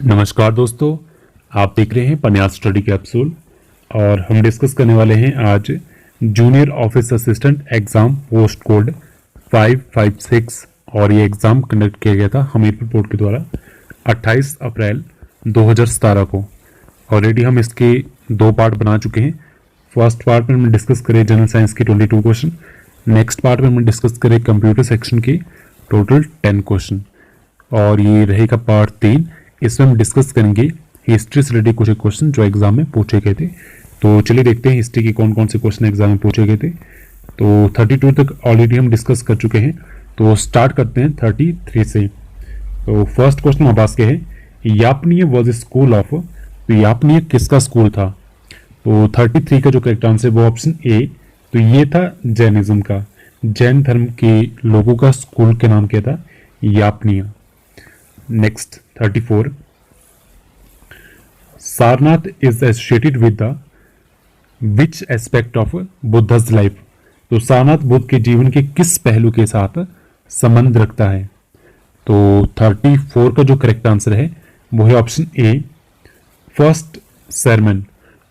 नमस्कार दोस्तों, आप देख रहे हैं पन्यास स्टडी कैप्सूल और हम डिस्कस करने वाले हैं आज junior office assistant exam post code 556 और ये एग्ज़ाम कंडक्ट किया गया था हमीरपुर बोर्ड के द्वारा 28 अप्रैल 2017 को। ऑलरेडी हम इसके दो पार्ट बना चुके हैं। फर्स्ट पार्ट में हमने डिस्कस करें जनरल साइंस के 22 क्वेश्चन, नेक्स्ट पार्ट में हमने डिस्कस करें कंप्यूटर सेक्शन के टोटल 10 क्वेश्चन और ये रहेगा पार्ट 3। इसमें हम डिस्कस करेंगे हिस्ट्री से रिलेटेड कुछ क्वेश्चन जो एग्जाम में पूछे गए थे। तो चलिए देखते हैं हिस्ट्री के कौन कौन से क्वेश्चन एग्जाम में पूछे गए थे। तो 32 तक ऑलरेडी हम डिस्कस कर चुके हैं, तो स्टार्ट करते हैं 33 से। तो फर्स्ट क्वेश्चन अब्बास के है, यापनीय वॉज स्कूल ऑफ। तो यापनीय किसका स्कूल था? तो 33 का जो करेक्ट आंसर है वो ऑप्शन ए, तो ये था जैनिज्म का, जैन धर्म के लोगों का स्कूल के नाम क्या था? Yapaniya. Next 34, Sarnath is associated with the which aspect of Buddha's life. तो सारनाथ बुद्ध के जीवन के किस पहलू के साथ संबंध रखता है? तो 34 का जो करेक्ट आंसर है वो है ऑप्शन ए, फर्स्ट सरमन,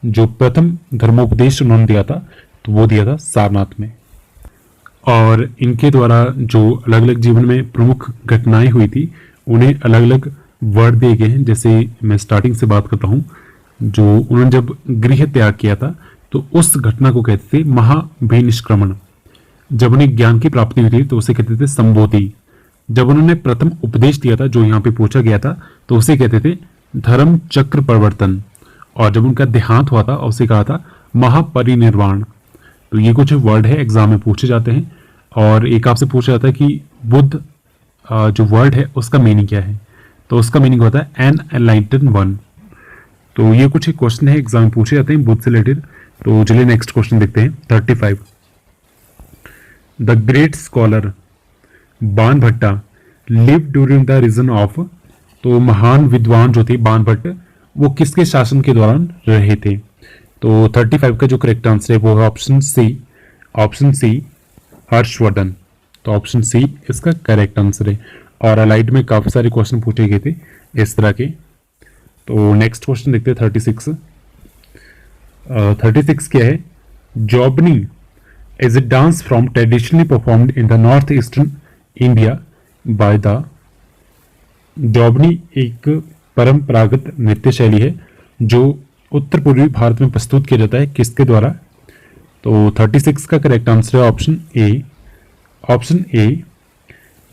जो प्रथम धर्मोपदेश उन्होंने दिया था तो वो दिया था सारनाथ में। और इनके द्वारा जो अलग अलग जीवन में प्रमुख घटनाएं हुई थी उन्हें अलग अलग वर्ड दिए गए हैं। जैसे मैं स्टार्टिंग से बात करता हूँ, जो उन्होंने जब गृह त्याग किया था तो उस घटना को कहते थे महाभिनिष्क्रमण। जब उन्हें ज्ञान की प्राप्ति हुई थी तो उसे कहते थे संबोधि। जब उन्होंने प्रथम उपदेश दिया था जो यहाँ पे पूछा गया था तो उसे कहते थे धर्म चक्र परिवर्तन। और जब उनका देहांत हुआ था उसे कहा था महापरिनिर्वाण। तो ये कुछ वर्ड है एग्जाम में पूछे जाते हैं। और एक आपसे पूछा जाता है कि बुद्ध जो वर्ड है उसका मीनिंग क्या है? तो उसका मीनिंग होता है एन एनलाइटन वन। तो ये कुछ क्वेश्चन है एग्जाम में पूछे जाते हैं बुद्ध से रिलेटेड। तो चलिए नेक्स्ट क्वेश्चन देखते हैं 35, the great scholar Banabhatta live during the region of. तो महान विद्वान जो थे बाणभट्ट वो किसके शासन के दौरान रहे थे? तो 35 का जो करेक्ट आंसर है वो है ऑप्शन सी हर्षवर्धन। तो ऑप्शन सी इसका करेक्ट आंसर है। और अलाइड में काफी सारे क्वेश्चन पूछे गए थे इस तरह के। तो नेक्स्ट क्वेश्चन देखते हैं 36। 36 क्या है? Jobni is a dance from traditionally performed in the north eastern India by the. Jobni एक परंपरागत नृत्य शैली है जो उत्तर पूर्वी भारत में प्रस्तुत किया जाता है, किसके द्वारा? तो 36 का करेक्ट आंसर है ऑप्शन ए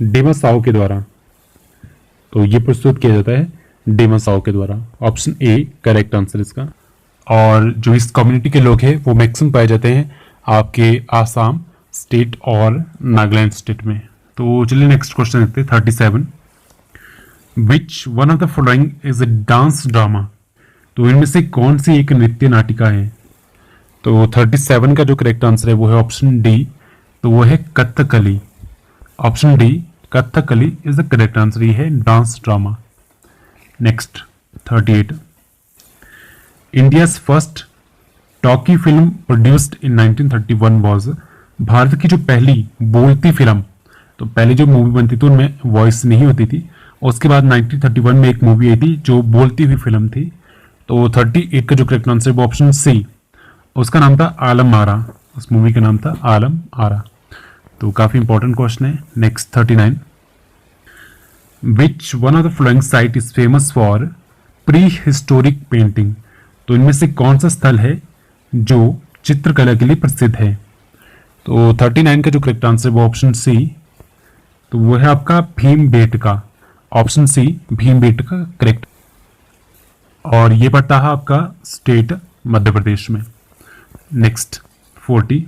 डिमासाओ के द्वारा। तो ये प्रस्तुत किया जाता है डिमासाओ के द्वारा। ऑप्शन ए करेक्ट आंसर इसका। और जो इस कम्युनिटी के लोग हैं वो मैक्सिमम पाए जाते हैं आपके आसाम स्टेट और नागालैंड स्टेट में। तो चलिए नेक्स्ट क्वेश्चन देखते हैं 37, विच one of the following is a dance drama. तो इनमें से कौन सी एक नृत्य नाटिका है? तो 37 का जो करेक्ट आंसर है वो है ऑप्शन डी, तो वो है Kathakali. Option D Kathakali is the correct answer, ये है dance drama. Next 38, India's first talkie film produced in 1931 was. Bharat की जो पहली बोलती फिल्म, तो पहले जो मूवी बनती थी उनमें वॉइस नहीं होती थी, उसके बाद 1931 में एक मूवी आई थी जो बोलती हुई फिल्म थी। तो 38 का जो करेक्ट आंसर है वो ऑप्शन सी, उसका नाम था आलम आरा। उस मूवी का नाम था आलम आरा। तो काफी इंपॉर्टेंट क्वेश्चन है। Next 39, which one of the flowing site is famous for pre historic painting. तो इनमें से कौन सा स्थल है जो चित्रकला के लिए प्रसिद्ध है? तो 39 का जो करेक्ट आंसर है वो ऑप्शन सी, तो वो है आपका Bhimbetka. Option C Bhimbetka correct. और ये पड़ता है आपका स्टेट मध्य प्रदेश में। Next 40,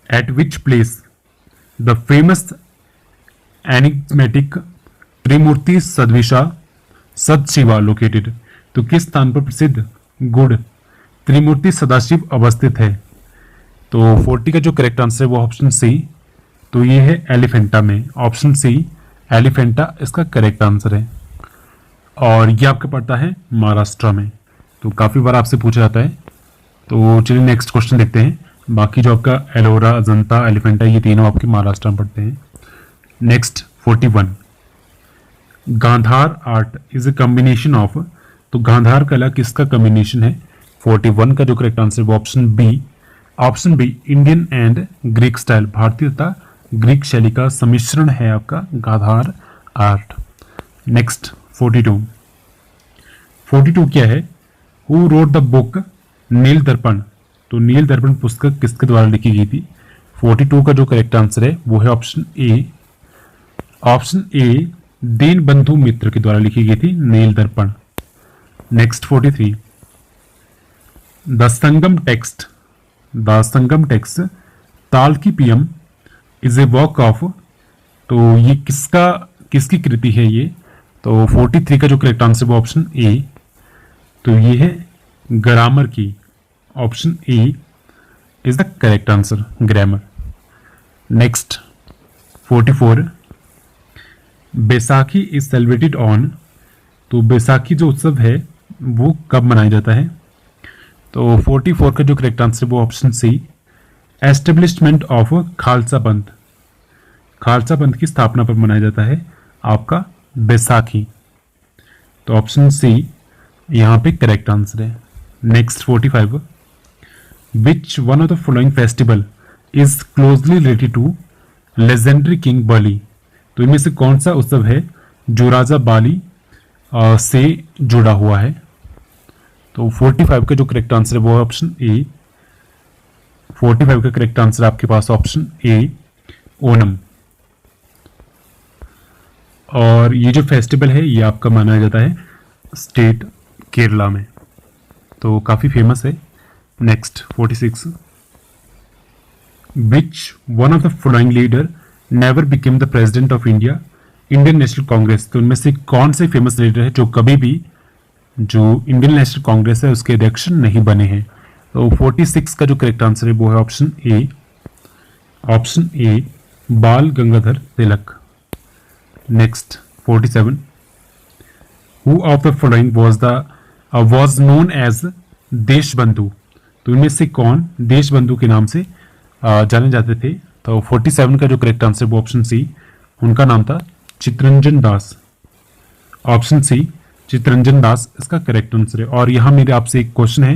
at which place the famous enigmatic Trimurti Sadavisha Sadashiva located. तो किस स्थान पर प्रसिद्ध गुड़ त्रिमूर्ति सदाशिव अवस्थित है? तो 40 का जो करेक्ट आंसर है वो ऑप्शन सी, तो ये है एलिफेंटा में। ऑप्शन सी एलिफेंटा इसका करेक्ट आंसर है। और ये आपका पड़ता है महाराष्ट्र में। तो काफी बार आपसे पूछा जाता है। तो चलिए नेक्स्ट क्वेश्चन देखते हैं। बाकी जो आपका एलोरा, अजंता, एलिफेंटा ये तीनों आपके महाराष्ट्र में पड़ते हैं। Next 41, Gandhara art is a combination of, तो गांधार कला किसका कॉम्बिनेशन है? 41 का जो करेक्ट आंसर है वो option B, option B Indian and Greek style, भारतीय तथा ग्रीक शैली का सम्मिश्रण है आपका गांधार आर्ट। नेक्स्ट 42, 42 क्या है? हु रोड द बुक नील दर्पण, तो नील दर्पण पुस्तक किसके द्वारा लिखी गई थी? 42 का जो करेक्ट आंसर है वो है ऑप्शन ए, ऑप्शन ए दीन बंधु मित्र के द्वारा लिखी गई थी नील दर्पण। Next 43, the Sangam text, the Sangam text ताल की PM is a work of, तो ये किसकी कृति है ये? तो 43 का जो करेक्ट आंसर वो ऑप्शन ए, तो ये है ग्रामर की, option A is the correct answer, grammar. Next 44, Baisakhi is celebrated on, तो बैसाखी जो उत्सव है वो कब मनाया जाता है? तो 44 का जो करेक्ट आंसर वो option C, establishment of Khalsa Panth, Khalsa पंथ की स्थापना पर मनाया जाता है आपका बैसाखी, तो ऑप्शन सी यहाँ पे करेक्ट आंसर है। Next 45, which one of the following festival is closely related to legendary king Bali, तो इनमें से कौन सा उत्सव है जो राजा बाली से जुड़ा हुआ है? तो 45 का जो करेक्ट आंसर है वो है ऑप्शन ए, 45 का करेक्ट आंसर आपके पास ऑप्शन ए ओनम। और ये जो फेस्टिवल है ये आपका माना जाता है स्टेट केरला में, तो काफी फेमस है। Next 46, which one of the following leader never became the president of India Indian National Congress, तो उनमें से कौन से फेमस लीडर है जो कभी भी जो इंडियन नेशनल कांग्रेस है उसके अध्यक्ष नहीं बने हैं? तो 46 का जो करेक्ट आंसर है वो है option A, option A Bal Gangadhar Tilak. Next 47, who of the following was known as Deshbandhu, तो इनमें से कौन देशबंधु के नाम से जाने जाते थे? तो 47 का जो करेक्ट आंसर वो ऑप्शन सी, उनका नाम था चित्तरंजन दास, ऑप्शन सी चित्तरंजन दास इसका करेक्ट आंसर है। और यहाँ मेरे आपसे एक क्वेश्चन है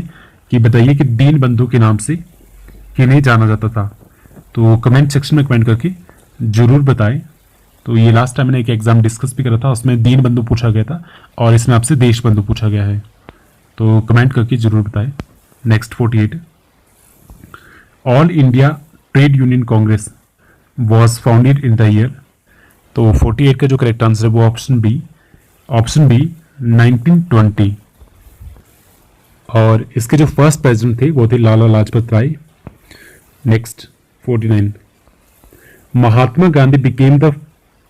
कि बताइए कि दीन बंधु के नाम से किन्हें जाना जाता था? तो कमेंट सेक्शन में कमेंट करके जरूर बताएं। तो ये लास्ट टाइम मैंने एक एग्जाम डिस्कस भी करा था, उसमें दीन बंधु पूछा गया था और इसमें आपसे देश बंधु पूछा गया है, तो कमेंट करके जरूर बताएं। Next 48, all India trade union Congress was founded in the year, तो 48 का जो करेक्ट आंसर है वो ऑप्शन बी, ऑप्शन बी 1920। और इसके जो फर्स्ट प्रेसिडेंट थे वो थे Lala Lajpat Rai. Next 49, Mahatma Gandhi became the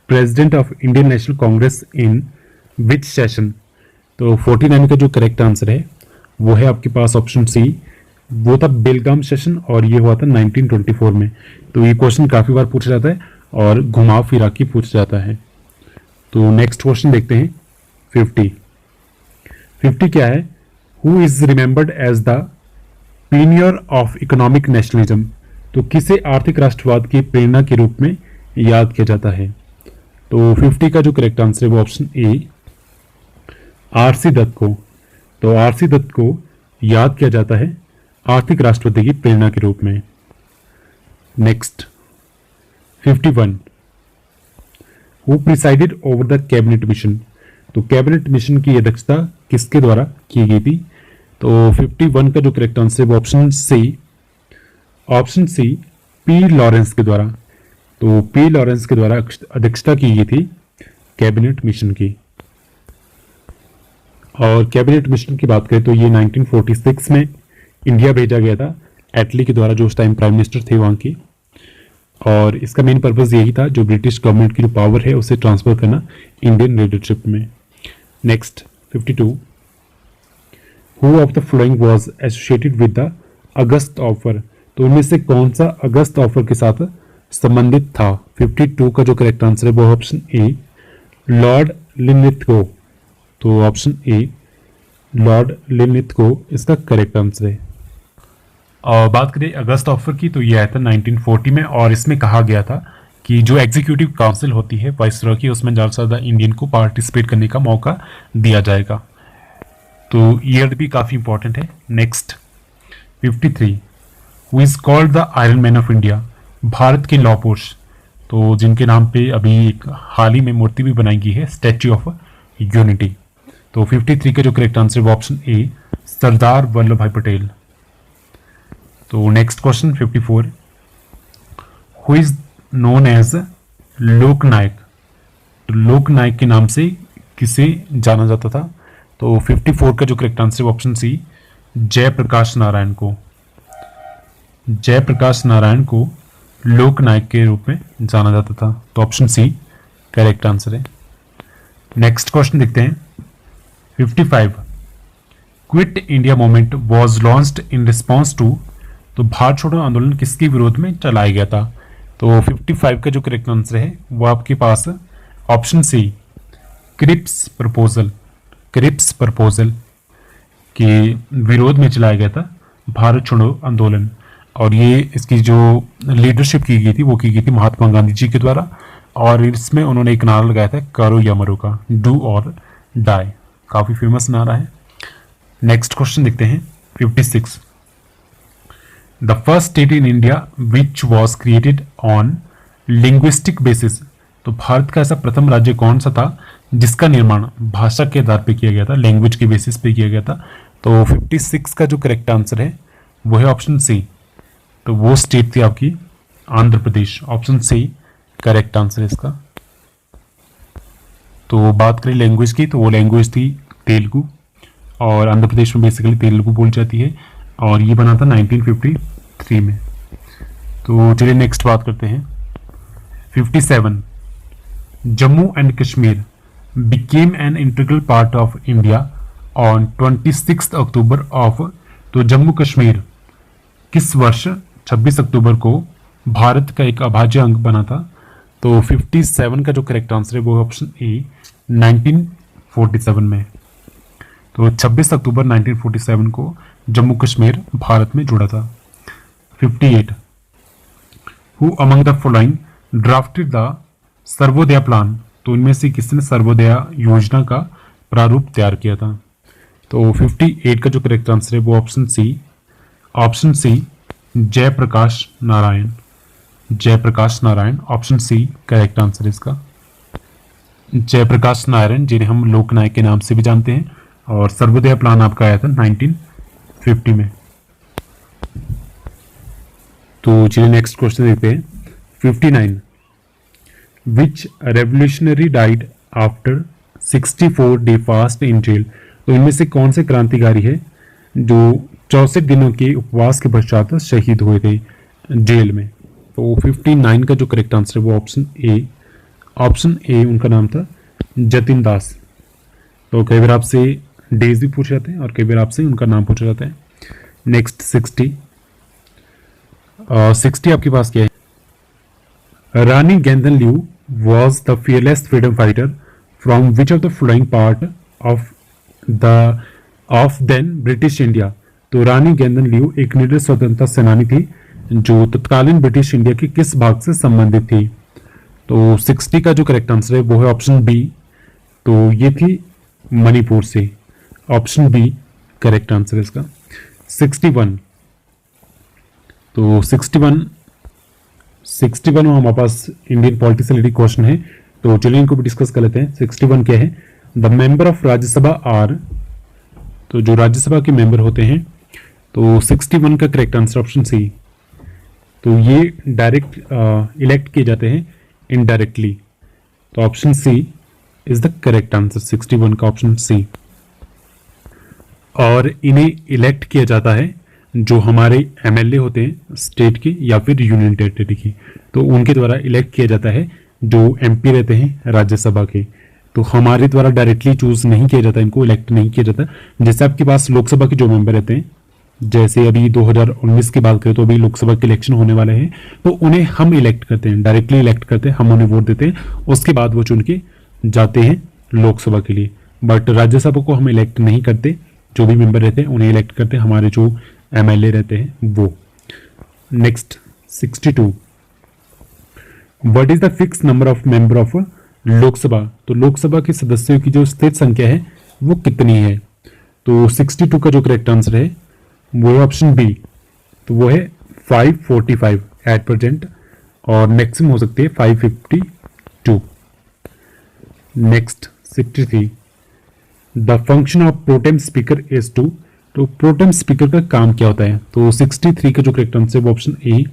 president of Indian National Congress in which session, तो 49 का जो करेक्ट आंसर है वो है आपके पास ऑप्शन सी, वो था बेलगाम सेशन और ये हुआ था 1924 में। तो ये क्वेश्चन काफी बार पूछा जाता है और घुमा फिरा के पूछा जाता है। तो नेक्स्ट क्वेश्चन देखते हैं 50 क्या है? Who is remembered as the pioneer of economic nationalism, तो किसे आर्थिक राष्ट्रवाद की प्रेरणा के रूप में याद किया जाता है? तो 50 का जो करेक्ट आंसर है वो ऑप्शन ए, आरसी दत्त को, तो आरसी दत्त को याद किया जाता है आर्थिक राष्ट्रवादी की प्रेरणा के रूप में। Next 51, who presided over the cabinet mission, तो कैबिनेट मिशन की अध्यक्षता किसके द्वारा की गई थी? तो 51 का जो करेक्ट आंसर है वो option C, option C P Lawrence के द्वारा, तो पी लॉरेंस के द्वारा अध्यक्षता की गई थी कैबिनेट मिशन की। और कैबिनेट मिशन की बात करें तो ये 1946 में इंडिया भेजा गया था एटली के द्वारा, जो उस टाइम प्राइम मिनिस्टर थे वहाँ की। और इसका मेन पर्पस यही था जो ब्रिटिश गवर्नमेंट की जो पावर है उसे ट्रांसफर करना इंडियन लीडरशिप में। Next 52, who of the following was associated with the August offer, तो उनमें से कौन सा अगस्त ऑफर के साथ संबंधित था? 52 का जो करेक्ट आंसर है वो ऑप्शन ए, लॉर्ड लिनलिथगो, तो ऑप्शन ए लॉर्ड लिनलिथगो इसका करेक्ट आंसर है। और बात करें अगस्त ऑफर की तो ये आया था 1940 में और इसमें कहा गया था कि जो एग्जीक्यूटिव काउंसिल होती है वाइसरॉय की, उसमें ज़्यादा से ज़्यादा इंडियन को पार्टिसिपेट करने का मौका दिया जाएगा। तो ईयर भी काफ़ी इंपॉर्टेंट है। Next 53, who is called the iron man of India, Bharat के लौह पुरुष, तो जिनके नाम पे अभी एक हाल ही में मूर्ति भी बनाई गई है, स्टैच्यू ऑफ यूनिटी। तो 53 का जो करेक्ट आंसर है ऑप्शन ए, सरदार वल्लभ भाई पटेल। तो next question 54, who is known as Loknayak, तो लोकनायक के नाम से किसे जाना जाता था? तो 54 का जो करेक्ट आंसर है ऑप्शन सी, जयप्रकाश नारायण को। जयप्रकाश नारायण को लोकनायक के रूप में जाना जाता था। तो ऑप्शन सी करेक्ट आंसर है। नेक्स्ट क्वेश्चन देखते हैं 55, quit India movement was launched in response to, तो भारत छोड़ो आंदोलन किसके विरोध में चलाया गया था? तो 55 का जो करेक्ट आंसर है वो आपके पास option C, Cripps proposal. Cripps proposal के विरोध में चलाया गया था भारत छोड़ो आंदोलन, और ये इसकी जो लीडरशिप की गई थी वो की गई थी महात्मा गांधी जी के द्वारा, और इसमें उन्होंने एक नारा लगाया था, करो या मरो का, डू और डाई। काफ़ी फेमस नारा है। नेक्स्ट क्वेश्चन देखते हैं 56, the first state in India which was created on linguistic basis, तो भारत का ऐसा प्रथम राज्य कौन सा था जिसका निर्माण भाषा के आधार पर किया गया था, लैंग्वेज के बेसिस पे किया गया था? तो 56 का जो करेक्ट आंसर है वो है ऑप्शन सी, तो वो स्टेट थी आपकी Andhra Pradesh. Option C correct answer है इसका। तो बात करें लैंग्वेज की, तो वो लैंग्वेज थी तेलुगु, और आंध्र प्रदेश में बेसिकली तेलुगु बोली जाती है, और ये बना था 1953 में। तो चलिए नेक्स्ट बात करते हैं 57, Jammu and Kashmir became an integral part of India on 26 October of, तो जम्मू कश्मीर किस वर्ष 26 अक्टूबर को भारत का एक अभाज्य अंग बना था? तो 57 का जो करेक्ट आंसर है वो ऑप्शन ए, 1947 में। तो 26 अक्टूबर 1947 को जम्मू कश्मीर भारत में जुड़ा था। 58, who among the following drafted the Sarvodaya plan, तो इनमें से किसने सर्वोदय योजना का प्रारूप तैयार किया था? तो 58 का जो करेक्ट आंसर है वो option C, option C Jayaprakash Narayan. Jayaprakash Narayan, option C correct answer है इसका। जयप्रकाश नारायण जिन्हें हम लोकनायक के नाम से भी जानते हैं, और सर्वोदय प्लान आपका आया था 1950 में। तो चलिए नेक्स्ट क्वेश्चन देखते हैं 59, which revolutionary died after 64 day fast in jail, तो इनमें से कौन से क्रांतिकारी है जो 64 दिनों के उपवास के पश्चात शहीद हुए थे जेल में? तो 59 का जो करेक्ट आंसर है वो ऑप्शन ए, ऑप्शन ए उनका नाम था जतिन दास। तो कई बार आपसे डेज भी पूछे जाते हैं और कई बार आपसे उनका नाम पूछा जाता है। नेक्स्ट 60 आपके पास क्या है? Rani Gaidinliu was the fearless freedom fighter from which of the following part of then British India, तो रानी गेंदन लियू एक निडर स्वतंत्रता सेनानी थी जो तत्कालीन ब्रिटिश इंडिया के किस भाग से संबंधित थी? तो 60 का जो करेक्ट आंसर है वो है ऑप्शन बी, तो ये थी मणिपुर से। ऑप्शन बी करेक्ट आंसर है इसका। 61, तो 61 में हमारे पास इंडियन पॉलिटी से रिलेटेड क्वेश्चन है, तो चलिए इनको भी डिस्कस कर लेते हैं। 61 क्या है? The member of Rajya Sabha are, तो जो राज्यसभा के मेंबर होते हैं, तो 61 का करेक्ट आंसर ऑप्शन सी, तो ये डायरेक्ट इलेक्ट किए जाते हैं इनडायरेक्टली, तो option C is the correct answer. 61 का ऑप्शन सी। और इन्हें इलेक्ट किया जाता है जो हमारे एमएलए होते हैं स्टेट के या फिर यूनियन टेरिटरी के, तो उनके द्वारा इलेक्ट किया जाता है जो एमपी रहते हैं राज्यसभा के। तो हमारे द्वारा डायरेक्टली चूज नहीं किया जाता, इनको इलेक्ट नहीं किया जाता। जैसे आपके पास लोकसभा के जो मेंबर रहते हैं, जैसे अभी 2019 की बात करें तो अभी लोकसभा के इलेक्शन होने वाले हैं, तो उन्हें हम इलेक्ट करते हैं, डायरेक्टली इलेक्ट करते हैं, हम उन्हें वोट देते हैं, उसके बाद वो चुन के जाते हैं लोकसभा के लिए। बट राज्यसभा को हम इलेक्ट नहीं करते, जो भी मेंबर रहते हैं उन्हें इलेक्ट करते हैं हमारे जो एमएलए रहते हैं वो। Next 62, what is the fix number of member of Lok Sabha, तो लोकसभा के सदस्यों की जो स्थिर संख्या है वो कितनी है। तो 62 का जो करेक्ट आंसर है वो है ऑप्शन बी, तो वो है 545 एट प्रेजेंट, और मैक्सिमम हो सकती है 552। Next 63, the function of pro tem speaker is to, तो प्रोटेम स्पीकर का काम क्या होता है। तो 63 का जो करेक्ट आंसर है वो ऑप्शन ए,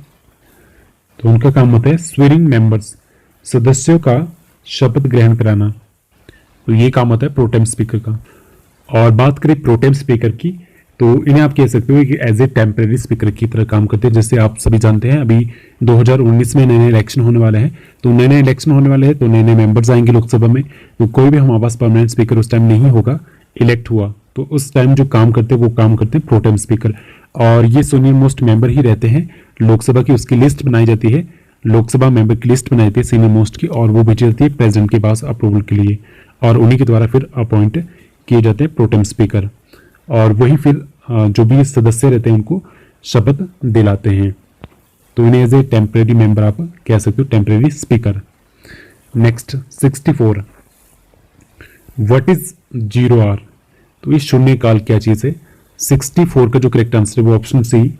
तो उनका काम होता है स्वेरिंग मेंबर्स, सदस्यों का शपथ ग्रहण कराना, तो ये काम होता है प्रोटेम स्पीकर का। और बात करें प्रोटेम स्पीकर की, तो इन्हें आप कह सकते हो कि एज ए टेम्परेरी स्पीकर की तरह काम करते हैं। जैसे आप सभी जानते हैं अभी 2019 में नए नए इलेक्शन होने वाले हैं, तो नए नए इलेक्शन होने वाले हैं तो नए नए मेंबर्स आएंगे लोकसभा में, तो कोई भी हमारे पास परमानेंट स्पीकर उस टाइम नहीं होगा इलेक्ट हुआ, तो उस टाइम जो काम करते हैं वो काम करते हैं प्रोटेम स्पीकर। और ये सीनियर मोस्ट मेंबर ही रहते हैं लोकसभा की, उसकी लिस्ट बनाई जाती है, लोकसभा मेंबर की लिस्ट बनाई जाती है सीनियर मोस्ट की, और वो भेजी जाती है प्रेसिडेंट के पास अप्रूवल के लिए, और उन्हीं के द्वारा फिर अपॉइंट किए जाते हैं प्रोटेम स्पीकर, और वही फिर जो भी सदस्य रहते हैं उनको शपथ दिलाते हैं। तो इन्हें एज ए टेम्परेरी मेंबर आप कह सकते हो, temporary speaker. Next 64, what is 0R, तो ये शून्यकाल क्या चीज है। 64 का जो करेक्ट आंसर है वो option C,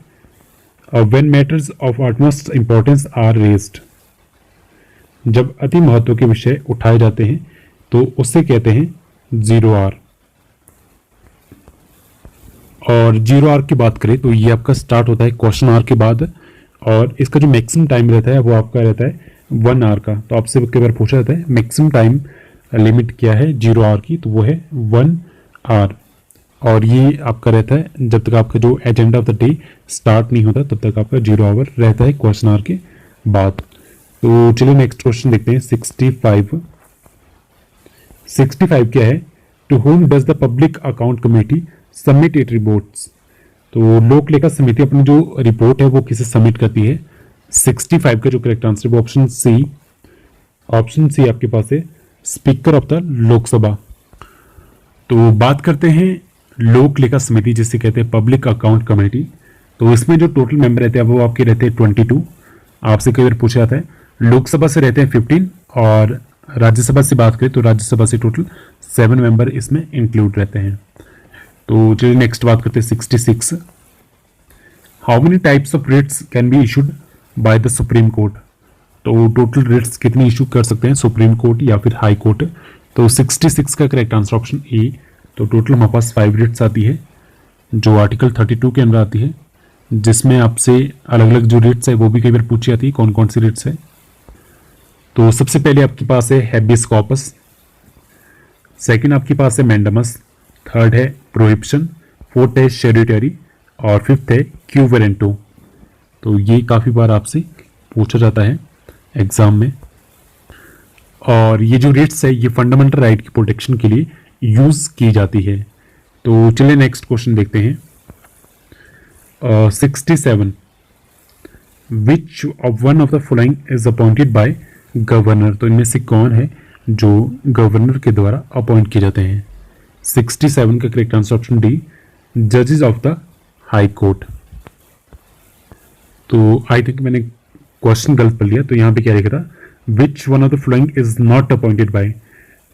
when matters of utmost importance are raised, जब अति महत्व के विषय उठाए जाते हैं तो उससे कहते हैं 0R। और 0R की बात करें तो ये आपका स्टार्ट होता है क्वेश्चन आर के बाद, और इसका जो मैक्सिमम टाइम रहता है वो आपका रहता है 1 आवर का। तो आपसे कई बार पूछा जाता है मैक्सिमम टाइम लिमिट क्या है 0R की, तो वो है 1 आवर, और ये आपका रहता है जब तक आपका जो agenda of the day start नहीं होता तब तक आपका 0 आवर रहता है क्वेश्चन आवर के बाद। तो चलिए नेक्स्ट क्वेश्चन देखते हैं 65। 65 क्या है, to whom does the public account committee submit it reports, तो लोक लेखा समिति अपनी जो रिपोर्ट है वो किसे सबमिट करती है। 65 का जो करेक्ट आंसर है वो ऑप्शन सी, ऑप्शन सी आपके पास है स्पीकर ऑफ द लोकसभा। तो बात करते हैं लोक लेखा समिति जिसे कहते हैं पब्लिक अकाउंट कमेटी, तो इसमें जो टोटल मेंबर रहते हैं वो आपके रहते हैं 22। आपसे कई बार पूछा जाता है, लोकसभा से रहते हैं 15, और राज्यसभा से बात करें तो राज्यसभा से टोटल 7 मेंबर इसमें इंक्लूड रहते हैं। तो चलिए नेक्स्ट बात करते हैं 66, how many types of writs can be issued by the supreme court, तो टोटल रिट्स कितनी इशू कर सकते हैं सुप्रीम कोर्ट या फिर हाई कोर्ट। तो 66 का करेक्ट आंसर ऑप्शन ए, तो टोटल हमारे पास 5 रिट्स आती है जो आर्टिकल 32 के अंदर आती है, जिसमें आपसे अलग अलग जो रिट्स है वो भी कई बार पूछी जाती है कौन कौन सी रिट्स है। तो सबसे पहले आपके पास है हैबियस कॉर्पस, सेकंड आपके पास है मैंडमस, थर्ड है प्रोहिबिशन, फोर्थ है शेरिटरी, और फिफ्थ है क्यू वारंटो। तो ये काफ़ी बार आपसे पूछा जाता है एग्जाम में, और ये जो रिट्स है ये फंडामेंटल राइट की प्रोटेक्शन के लिए यूज की जाती है। तो चलिए नेक्स्ट क्वेश्चन देखते हैं 67, which of one of the following is appointed by governor, तो इनमें से कौन है जो गवर्नर के द्वारा अपॉइंट किए जाते हैं। 67 का करेक्ट आंसर ऑप्शन डी, जजेस ऑफ द हाई कोर्ट। तो आई थिंक मैंने क्वेश्चन गलत पढ़ लिया, तो यहाँ पे क्या लिखा था, विच one of the following is not appointed by.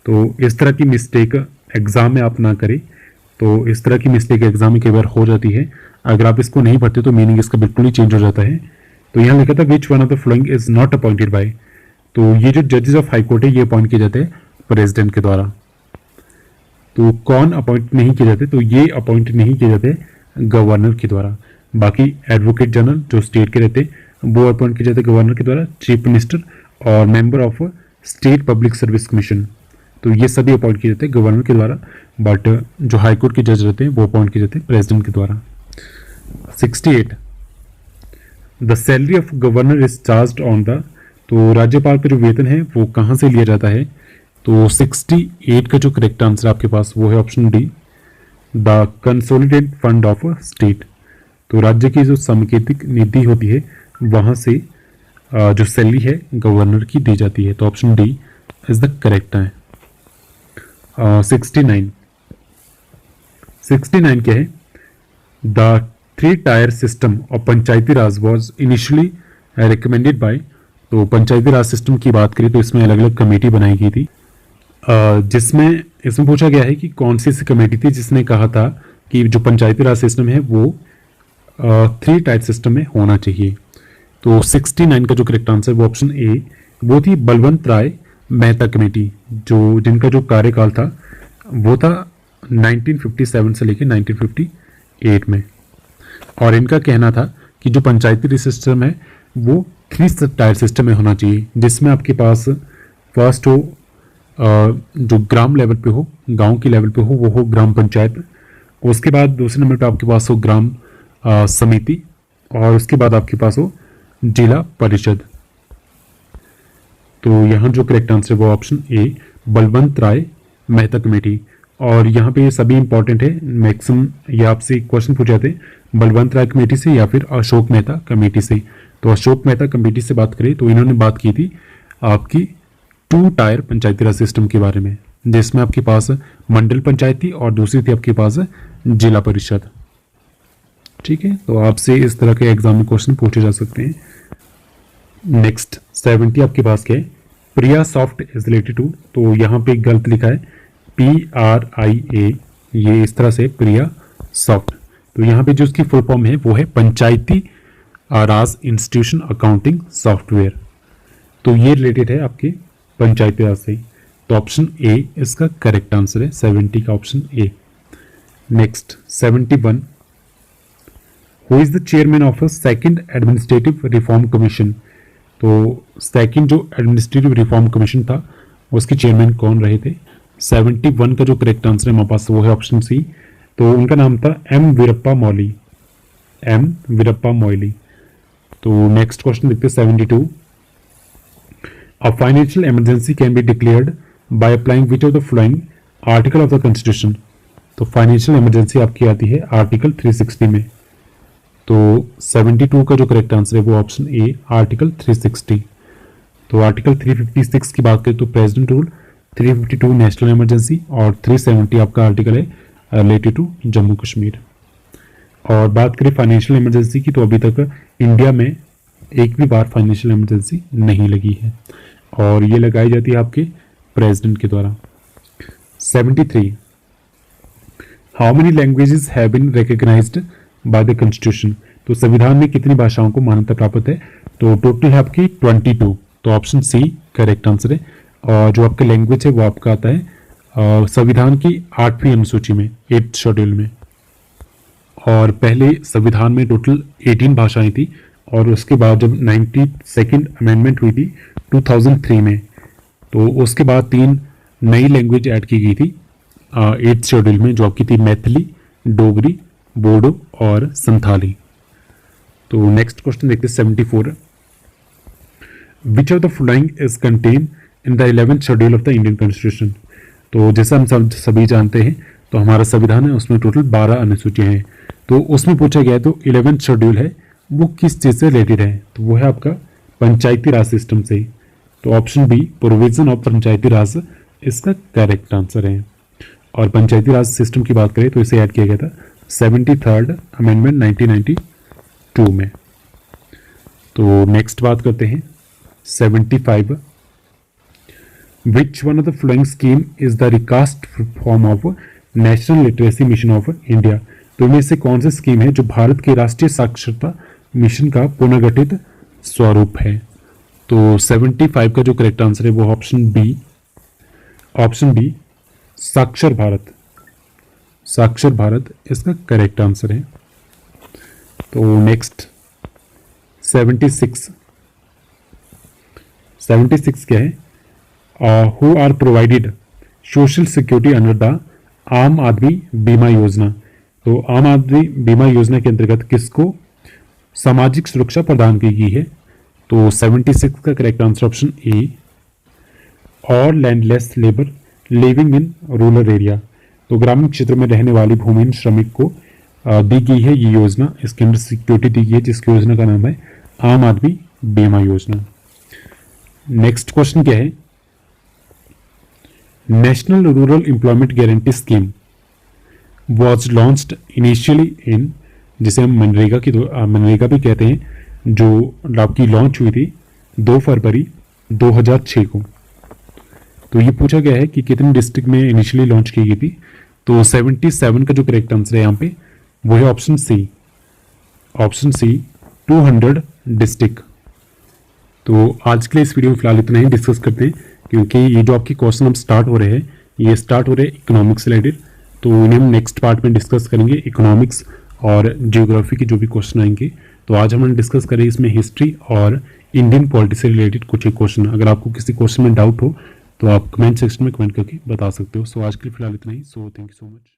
तो इस तरह की मिस्टेक एग्जाम में आप ना करें, तो इस तरह की मिस्टेक एग्जाम में कई बार हो जाती है, अगर आप इसको नहीं पढ़ते तो मीनिंग इसका बिल्कुल ही चेंज हो जाता है। तो यहाँ लिखा था विच one of the following is not appointed by, तो ये जो जजेस ऑफ हाई कोर्ट है ये अपॉइंट किए जाते हैं प्रेसिडेंट के द्वारा। तो कौन अपॉइंट नहीं किए जाते, तो ये अपॉइंट नहीं किए जाते गवर्नर के द्वारा। बाकी एडवोकेट जनरल जो स्टेट के रहते हैं वो अपॉइंट किए जाते गवर्नर के द्वारा, चीफ मिनिस्टर और member of state public service commission, तो ये सभी अपॉइंट किए जाते हैं गवर्नर के द्वारा, बट जो हाई कोर्ट के जज रहते हैं वो अपॉइंट किए जाते हैं प्रेसिडेंट के द्वारा। 68, the salary of governor is charged on the, तो राज्यपाल का जो वेतन है वो कहाँ से लिया जाता है। तो 68 का जो करेक्ट आंसर आपके पास वो है option D, the consolidated fund of state, तो राज्य की जो सांकेतिक निधि होती है वहाँ से जो सैलरी है गवर्नर की दी जाती है, तो option D is the correct है। 69 क्या है, the 3 tier system of Panchayati Raj was initially recommended by तो पंचायती राज सिस्टम की बात करें तो इसमें अलग अलग कमेटी बनाई गई थी, जिसमें इसमें पूछा गया है कि कौन सी ऐसी कमेटी थी जिसने कहा था कि जो पंचायती राज सिस्टम है वो 3 टायर सिस्टम में होना चाहिए। तो 69 का जो करेक्ट आंसर वो ऑप्शन ए, वो थी बलवंत राय मेहता कमेटी, जो जिनका जो कार्यकाल था वो था 1957 से लेकर 1958 में। और इनका कहना था कि जो पंचायती सिस्टम है वो 3 टायर सिस्टम में होना चाहिए, जिसमें आपके पास फर्स्ट हो जो ग्राम लेवल पे हो, गांव की लेवल पे हो, वो हो ग्राम पंचायत। उसके बाद दूसरे नंबर पे आपके पास हो ग्राम समिति, और उसके बाद आपके पास हो जिला परिषद। तो यहाँ जो करेक्ट आंसर है वो option A, Balwant Rai Mehta committee. और यहाँ पे सभी इंपॉर्टेंट है, मैक्सिमम ये आपसे क्वेश्चन पूछ जाते हैं बलवंत राय कमेटी से या फिर अशोक मेहता कमेटी से। तो अशोक मेहता कमेटी से बात करें तो इन्होंने बात की थी आपकी 2 टायर पंचायती राज सिस्टम के बारे में, जिसमें आपके पास मंडल पंचायत थी और दूसरी थी आपके पास जिला परिषद। ठीक है, तो आपसे इस तरह के एग्जाम में क्वेश्चन पूछे जा सकते हैं। नेक्स्ट 70 आपके पास क्या है, प्रिया सॉफ्ट इज रिलेटेड टू, तो यहाँ पे गलत लिखा है PRIA, ये इस तरह से प्रिया सॉफ्ट। तो यहाँ पे जो उसकी फुल फॉर्म है वो है पंचायती राज इंस्टीट्यूशन अकाउंटिंग सॉफ्टवेयर। तो ये रिलेटेड है आपके पंचायती राज से। तो ऑप्शन ए इसका करेक्ट आंसर है, 70 का option A. Next 71, who is the chairman of second administrative reform commission. तो सेकंड जो एडमिनिस्ट्रेटिव रिफॉर्म कमीशन था उसके चेयरमैन कौन रहे थे। 71 का जो करेक्ट आंसर है हमारे पास वो है ऑप्शन सी। तो उनका नाम था एम वीरप्पा मोइली। तो नेक्स्ट क्वेश्चन देखते हैं 72, a financial emergency can be declared by applying which of the following article of the constitution. तो फाइनेंशियल इमरजेंसी आपकी आती है आर्टिकल 360 में। तो 72 का जो करेक्ट आंसर है वो ऑप्शन ए, आर्टिकल 360। तो आर्टिकल 356 की बात करें तो प्रेसिडेंट रूल, 352 नेशनल इमरजेंसी और 370 आपका आर्टिकल है रिलेटेड टू जम्मू कश्मीर। और बात करें फाइनेंशियल इमरजेंसी की तो अभी तक इंडिया में एक भी बार फाइनेंशियल इमरजेंसी नहीं लगी है, और ये लगाई जाती है आपके प्रेसिडेंट के द्वारा। 73, how many languages have been recognised by the constitution. तो संविधान में कितनी भाषाओं को मान्यता प्राप्त है। तो टोटल है आपकी 22। तो ऑप्शन सी करेक्ट आंसर है। और जो आपका लैंग्वेज है वो आपका आता है संविधान की 8वीं अनुसूची में, 8th शेड्यूल में। और पहले संविधान में टोटल 18 भाषाएं थी, और उसके बाद जब 92nd अमेंडमेंट हुई थी 2003 में, तो उसके बाद 3 नई लैंग्वेज ऐड की गई थी 8th शेड्यूल में, जो आपकी थी मैथिली, डोगरी, बोडो और संथाली। तो नेक्स्ट क्वेश्चन देखते हैं 74, विच of the following is contain in the 11th schedule of the Indian constitution. तो जैसा हम सभी जानते हैं तो हमारा संविधान है उसमें टोटल 12 अनुसूचियां हैं। तो उसमें पूछा गया है तो 11th शेड्यूल है वो किस चीज़ से रिलेटेड है। तो वो है आपका पंचायती राज सिस्टम से। तो ऑप्शन बी, प्रोविजन ऑफ पंचायती राज इसका करेक्ट आंसर है। और पंचायती राज सिस्टम की बात करें तो इसे ऐड किया गया था 73rd अमेंडमेंट 1992 में। तो नेक्स्ट बात करते हैं 75, विच one of the flowing scheme is the recast form of national literacy mission of India. तो इनमें से कौन सी स्कीम है जो भारत के राष्ट्रीय साक्षरता मिशन का पुनर्गठित स्वरूप है। तो 75 का जो करेक्ट आंसर है वो ऑप्शन बी साक्षर भारत इसका करेक्ट आंसर है। तो नेक्स्ट 76 क्या है, who are provided social security under the Aam Aadmi बीमा योजना। तो आम आदमी बीमा योजना के अंतर्गत किसको सामाजिक सुरक्षा प्रदान की गई है। तो 76 का करेक्ट आंसर ऑप्शन ए, और landless labour living in rural area. तो ग्रामीण क्षेत्र में रहने वाली भूमिहीन श्रमिक को दी गई है ये योजना, इसके अंदर सिक्योरिटी दी गई है, जिसकी योजना का नाम है आम आदमी बीमा योजना। नेक्स्ट क्वेश्चन क्या है, national rural employment guarantee scheme was launched initially in, जिसे हम मनरेगा भी कहते हैं, जो आपकी लॉन्च हुई थी 2 फरवरी 2006 को। तो ये पूछा गया है कि कितने डिस्ट्रिक्ट में इनिशियली लॉन्च की गई थी। तो 77 का जो करेक्ट आंसर है यहाँ पे वो है option C. Option C 200 district. तो आज के लिए इस वीडियो में फिलहाल इतना ही डिस्कस करते हैं, क्योंकि ये जो आपके क्वेश्चन अब स्टार्ट हो रहे हैं ये स्टार्ट हो रहे हैं इकोनॉमिक्स रिलेटेड। तो इन्हें हम नेक्स्ट पार्ट में डिस्कस करेंगे, इकोनॉमिक्स और जियोग्राफी के जो भी क्वेश्चन आएंगे। तो आज हम डिस्कस करें इसमें हिस्ट्री और इंडियन पॉलिटी से रिलेटेड कुछ एक क्वेश्चन। अगर आपको किसी क्वेश्चन में डाउट हो तो आप कमेंट सेक्शन में कमेंट करके बता सकते हो। सो आज के लिए फिलहाल इतना ही। So thank you so much.